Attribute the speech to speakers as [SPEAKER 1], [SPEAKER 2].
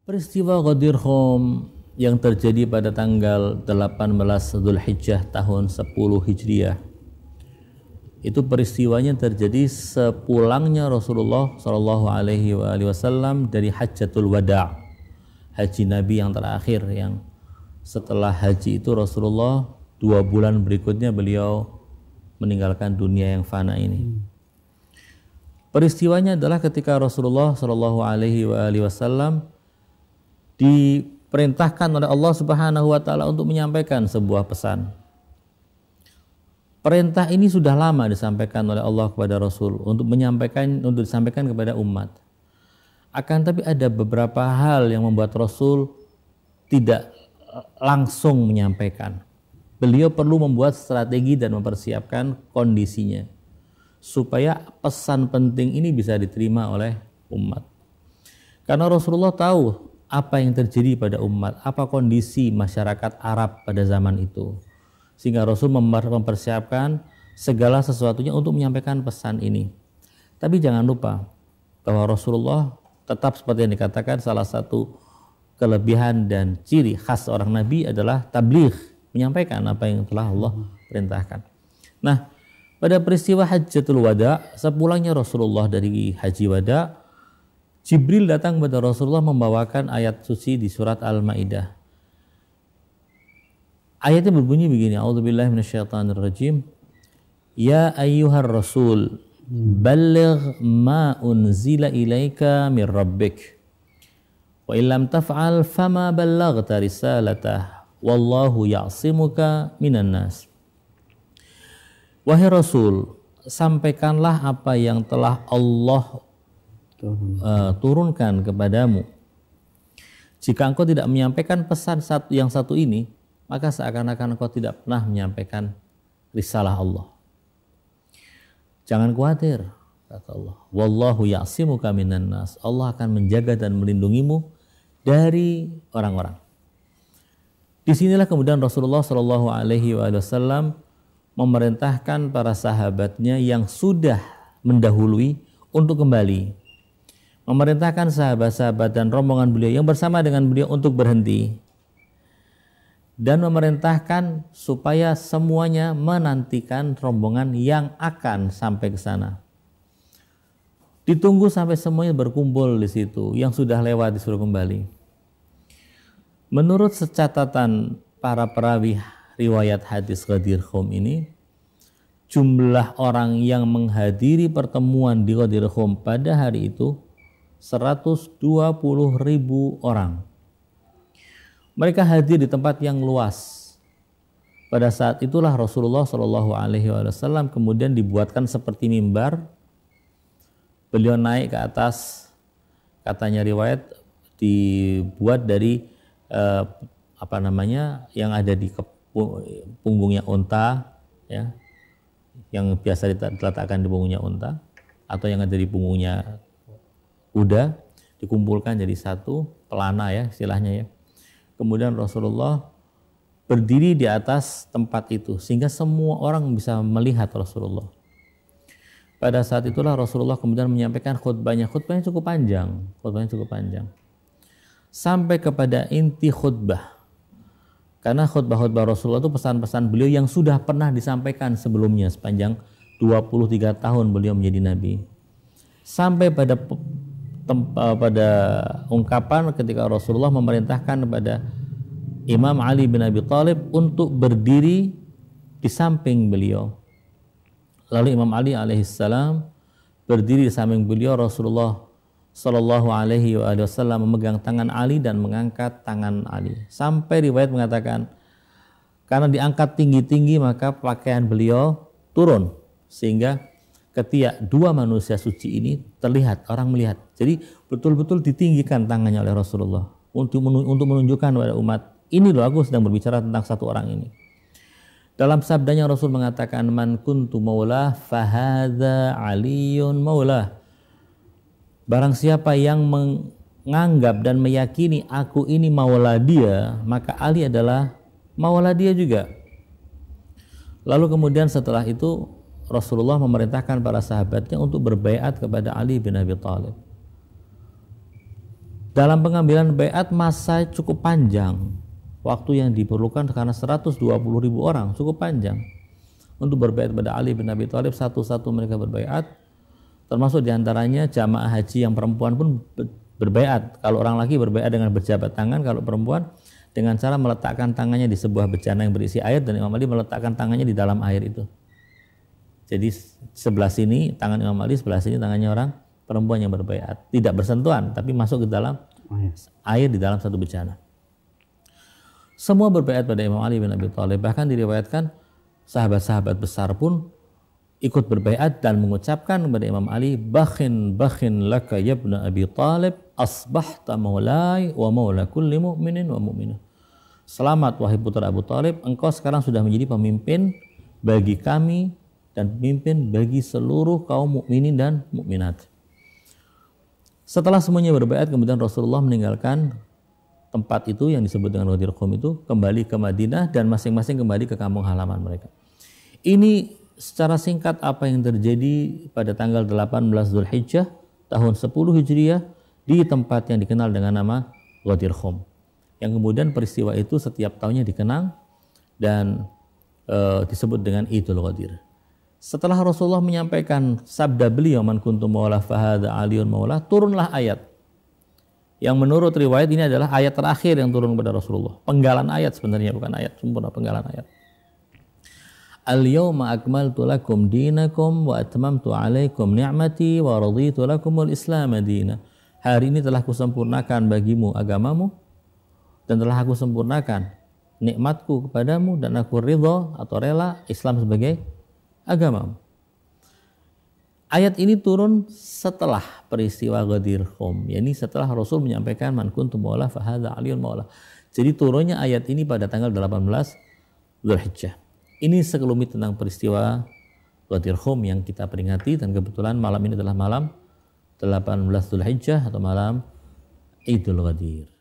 [SPEAKER 1] Peristiwa Ghadir Khum yang terjadi pada tanggal 18 Dzulhijjah tahun 10 Hijriah itu peristiwanya terjadi sepulangnya Rasulullah Shallallahu Alaihi Wasallam dari Hajjatul Wada', haji Nabi yang terakhir, yang setelah haji itu Rasulullah 2 bulan berikutnya beliau meninggalkan dunia yang fana ini. Peristiwanya adalah ketika Rasulullah Shallallahu Alaihi Wasallam diperintahkan oleh Allah Subhanahu wa taala untuk menyampaikan sebuah pesan. Perintah ini sudah lama disampaikan oleh Allah kepada Rasul untuk disampaikan kepada umat. Akan tapi ada beberapa hal yang membuat Rasul tidak langsung menyampaikan. Beliau perlu membuat strategi dan mempersiapkan kondisinya supaya pesan penting ini bisa diterima oleh umat. Karena Rasulullah tahu apa yang terjadi pada umat, apa kondisi masyarakat Arab pada zaman itu, sehingga Rasul mempersiapkan segala sesuatunya untuk menyampaikan pesan ini. Tapi jangan lupa bahwa Rasulullah tetap seperti yang dikatakan, salah satu kelebihan dan ciri khas orang Nabi adalah tabligh, menyampaikan apa yang telah Allah perintahkan. Nah, pada peristiwa Hajjatul Wada', sepulangnya Rasulullah dari Haji Wada', Jibril datang kepada Rasulullah membawakan ayat suci di surat Al-Maidah. Ayatnya berbunyi begini, A'udzubillahi minasyaitonirrajim. Ya ayyuhar rasul, balligh ma unzila ilaika mir rabbik. Wa illam taf'al fama ballaghta risalatah. Wallahu ya'simuka minan nas. Wahai Rasul, sampaikanlah apa yang telah Allah turunkan kepadamu. Jika engkau tidak menyampaikan pesan yang satu ini, maka seakan-akan engkau tidak pernah menyampaikan risalah Allah. Jangan khawatir, kata Allah. Wallahu ya'simuka minan nas. Allah akan menjaga dan melindungimu dari orang-orang. Disinilah kemudian Rasulullah Shallallahu Alaihi Wasallam memerintahkan para sahabatnya yang sudah mendahului untuk kembali, memerintahkan sahabat-sahabat dan rombongan beliau yang bersama dengan beliau untuk berhenti, dan memerintahkan supaya semuanya menantikan rombongan yang akan sampai ke sana. Ditunggu sampai semuanya berkumpul di situ, yang sudah lewat disuruh kembali. Menurut catatan para perawi riwayat hadis Ghadir Khum ini, jumlah orang yang menghadiri pertemuan di Ghadir Khum pada hari itu 120.000 orang. Mereka hadir di tempat yang luas. Pada saat itulah Rasulullah Shallallahu Alaihi Wasallam kemudian dibuatkan seperti mimbar. Beliau naik ke atas, katanya riwayat dibuat dari yang ada di punggungnya unta, ya, yang biasa diletakkan di punggungnya unta atau yang ada di punggungnya kuda, dikumpulkan jadi satu pelana, ya istilahnya, ya. Kemudian Rasulullah berdiri di atas tempat itu sehingga semua orang bisa melihat Rasulullah. Pada saat itulah Rasulullah kemudian menyampaikan khutbahnya cukup panjang sampai kepada inti khutbah. Karena khutbah Rasulullah itu pesan-pesan beliau yang sudah pernah disampaikan sebelumnya sepanjang 23 tahun beliau menjadi nabi. Sampai pada ungkapan ketika Rasulullah memerintahkan kepada Imam Ali bin Abi Thalib untuk berdiri di samping beliau. Lalu Imam Ali alaihissalam berdiri di samping beliau. Rasulullah Sallallahu Alaihi Wasallam memegang tangan Ali dan mengangkat tangan Ali. Sampai riwayat mengatakan karena diangkat tinggi-tinggi maka pakaian beliau turun sehingga ketika dua manusia suci ini terlihat, orang melihat. Jadi betul-betul ditinggikan tangannya oleh Rasulullah untuk menunjukkan kepada umat, ini loh aku sedang berbicara tentang satu orang ini. Dalam sabdanya Rasul mengatakan, man kuntu maulah fahadha aliyun maulah. Barang siapa yang menganggap dan meyakini aku ini maula dia, maka Ali adalah maula dia juga. Lalu kemudian setelah itu Rasulullah memerintahkan para sahabatnya untuk berbaiat kepada Ali bin Abi Thalib. Dalam pengambilan baiat masa cukup panjang. Waktu yang diperlukan karena 120.000 orang cukup panjang untuk berbaiat pada Ali bin Abi Thalib. Satu-satu mereka berbaiat, termasuk diantaranya jamaah haji yang perempuan pun berbaiat. Kalau orang laki berbaiat dengan berjabat tangan, kalau perempuan dengan cara meletakkan tangannya di sebuah bejana yang berisi air, dan Imam Ali meletakkan tangannya di dalam air itu. Jadi sebelah sini tangan Imam Ali, sebelah sini tangannya orang perempuan yang berbaiat, tidak bersentuhan tapi masuk ke dalam air di dalam satu bejana. Semua berbaiat pada Imam Ali bin Abi Thalib. Bahkan diriwayatkan sahabat-sahabat besar pun ikut berbaiat dan mengucapkan kepada Imam Ali, bakhin laka ya ibn Abi Thalib, asbahta maulai wa maula kulli mu'minin wa mu'minah. Selamat wahai putra Abu Thalib, engkau sekarang sudah menjadi pemimpin bagi kami dan pemimpin bagi seluruh kaum mukminin dan mukminat. Setelah semuanya berbaiat, kemudian Rasulullah meninggalkan tempat itu yang disebut dengan Ghadir Khum itu, kembali ke Madinah dan masing-masing kembali ke kampung halaman mereka. Ini secara singkat apa yang terjadi pada tanggal 18 Zulhijjah tahun 10 Hijriah di tempat yang dikenal dengan nama Ghadir Khum. Yang kemudian peristiwa itu setiap tahunnya dikenang dan disebut dengan Idul Ghadir. Setelah Rasulullah menyampaikan sabda beliau, man kuntu maula fahadha aliyun maula, turunlah ayat yang menurut riwayat ini adalah ayat terakhir yang turun kepada Rasulullah. Penggalan ayat sebenarnya, bukan ayat sempurna, penggalan ayat. Al-yawma akmaltu lakum dinakum wa atmamtu alaikum ni'mati wa raditu lakumul islam dina. Hari ini telah kusempurnakan bagimu agamamu dan telah aku sempurnakan nikmatku kepadamu dan aku ridha atau rela Islam sebagai agamamu. Ayat ini turun setelah peristiwa Ghadir Khum, yakni setelah Rasul menyampaikan man kuntu maula fahadha aliyun maula. Jadi turunnya ayat ini pada tanggal 18 Zulhijjah. Ini sekelumit tentang peristiwa Ghadir Khum yang kita peringati, dan kebetulan malam ini adalah malam 18 Zulhijjah atau malam Idul Ghadir.